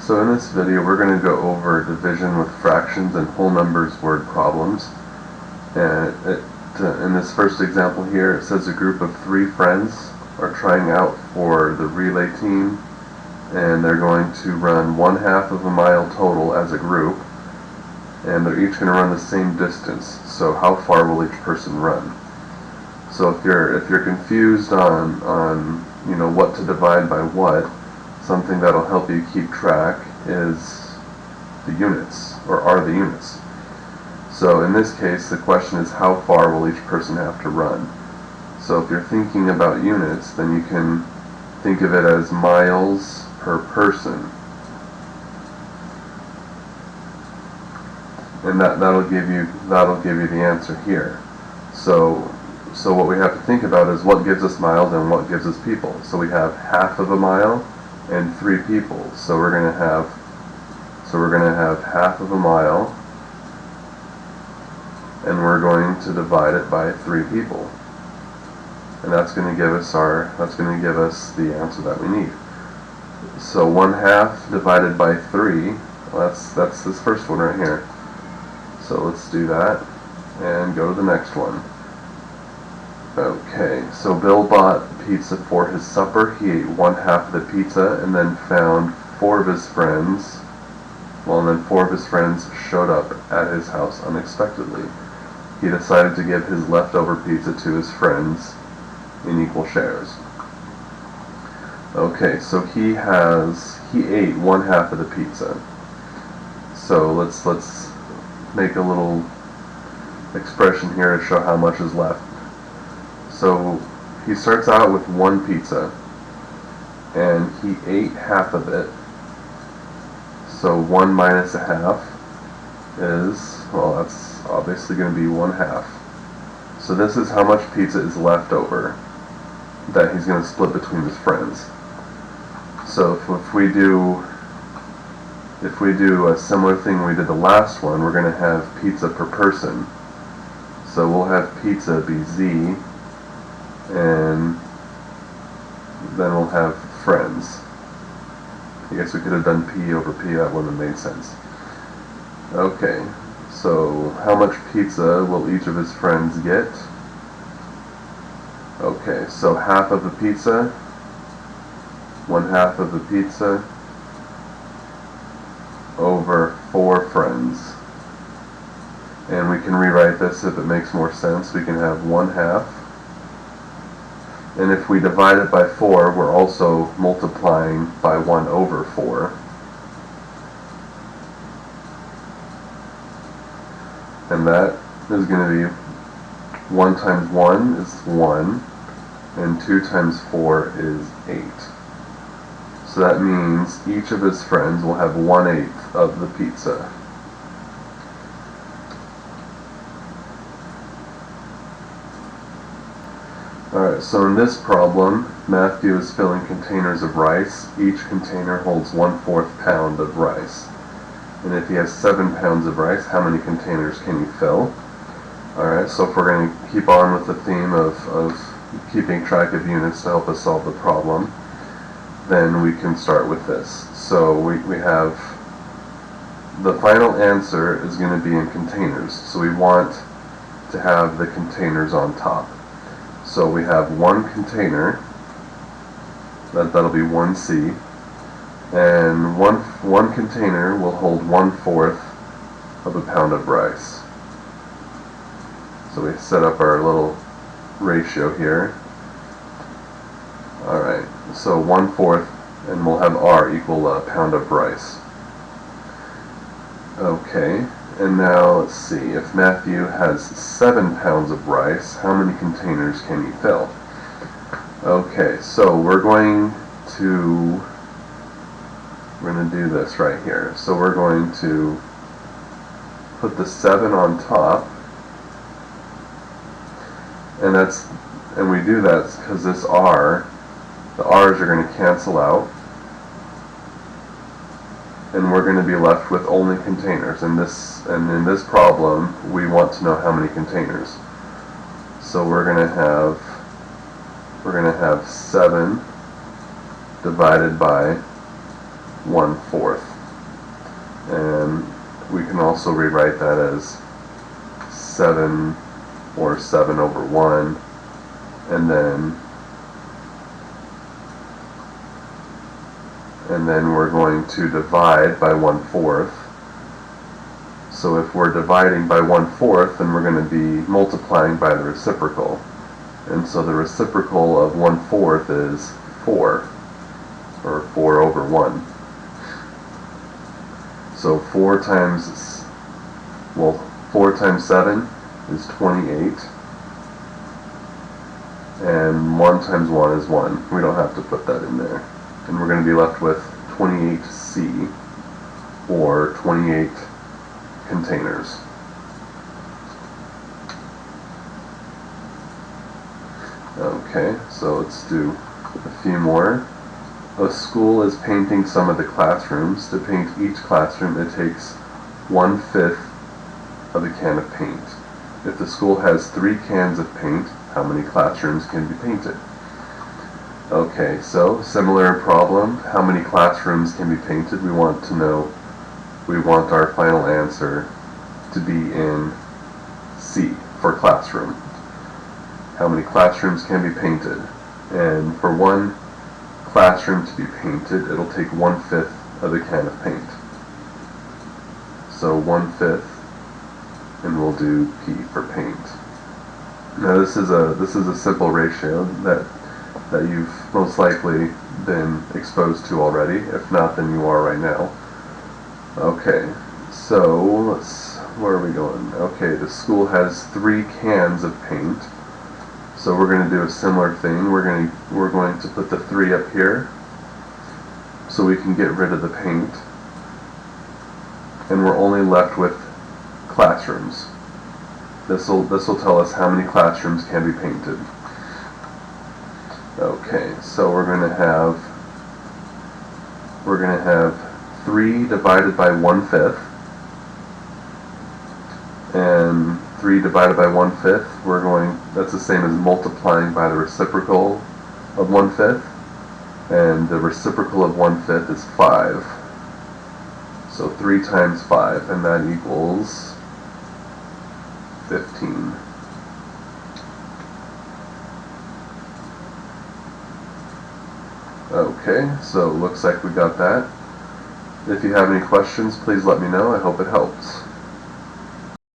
So in this video we're going to go over division with fractions and whole numbers word problems. And in this first example here it says a group of 3 friends are trying out for the relay team, and they're going to run 1/2 of a mile total as a group, and they're each going to run the same distance. So how far will each person run? So if you're confused on what to divide by what, something that'll help you keep track is the units, or are the units. So in this case the question is how far will each person have to run. So if you're thinking about units, then you can think of it as miles per person, and that'll give you the answer here. So what we have to think about is what gives us miles and what gives us people. So we have 1/2 of a mile and 3 people. So we're going to have 1/2 of a mile, and we're going to divide it by 3 people, and that's going to give us the answer that we need. So 1/2 divided by 3, well, that's this first one right here. So let's do that and go to the next one. Okay, so Bill bought pizza for his supper. He ate 1/2 of the pizza and then found 4 of his friends. And then 4 of his friends showed up at his house unexpectedly. He decided to give his leftover pizza to his friends in equal shares. Okay, so he ate 1/2 of the pizza. So let's make a little expression here to show how much is left. So he starts out with 1 pizza, and he ate 1/2 of it. So 1 minus 1/2 is, well, that's obviously going to be 1/2. So this is how much pizza is left over that he's going to split between his friends. So if we do a similar thing we did the last one, we're going to have pizza per person. So we'll have pizza be Z, and then we'll have friends. I guess we could have done P over P, that wouldn't have made sense. Okay, so how much pizza will each of his friends get? Okay, so 1/2 of the pizza, 1/2 of the pizza over 4 friends. And we can rewrite this if it makes more sense. We can have 1/2. And if we divide it by 4, we're also multiplying by 1 over 4. And that is going to be 1 times 1 is 1, and 2 times 4 is 8. So that means each of his friends will have 1/8 of the pizza. Alright, so in this problem, Matthew is filling containers of rice. Each container holds 1/4 pound of rice. And if he has 7 pounds of rice, how many containers can he fill? Alright, so if we're going to keep on with the theme of keeping track of units to help us solve the problem, then we can start with this. So we have the final answer is going to be in containers. So we want to have the containers on top. So we have 1 container, that'll be 1C, and one container will hold 1/4 of a pound of rice. So we set up our little ratio here. Alright, so 1/4, and we'll have R equal a pound of rice. Okay, and now let's see, if Matthew has 7 pounds of rice, how many containers can he fill? Okay, so we're going to do this right here. So we're going to put the 7 on top, and we do that because this R, the R's are going to cancel out, and we're going to be left with only containers. And in this problem, we want to know how many containers. So we're going to have 7 divided by 1/4. And we can also rewrite that as 7 or 7 over 1, and then we're going to divide by 1/4. So if we're dividing by 1/4, then we're going to be multiplying by the reciprocal. And so the reciprocal of 1/4 is 4, or 4 over 1. So 4 times 7 is 28, and 1 times 1 is 1. We don't have to put that in there. And we're going to be left with 28C, or 28 containers. Okay, so let's do a few more. A school is painting some of the classrooms. To paint each classroom, it takes 1/5 of a can of paint. If the school has 3 cans of paint, how many classrooms can be painted? Okay, so similar problem. How many classrooms can be painted? We want our final answer to be in C, for classroom. How many classrooms can be painted? And for one classroom to be painted, it'll take 1/5 of a can of paint. So 1/5, and we'll do P for paint. Now this is a simple ratio that you've most likely been exposed to already. If not, then you are right now. Okay, so where are we going? Okay, the school has 3 cans of paint. So we're going to do a similar thing. We're going to put the 3 up here so we can get rid of the paint. And we're only left with classrooms. This will tell us how many classrooms can be painted. Okay, so we're going to have 3 divided by 1/5, and 3 divided by 1/5, that's the same as multiplying by the reciprocal of 1/5, and the reciprocal of 1/5 is 5. So 3 times 5, and that equals 15. Okay, so it looks like we got that. If you have any questions, please let me know. I hope it helps.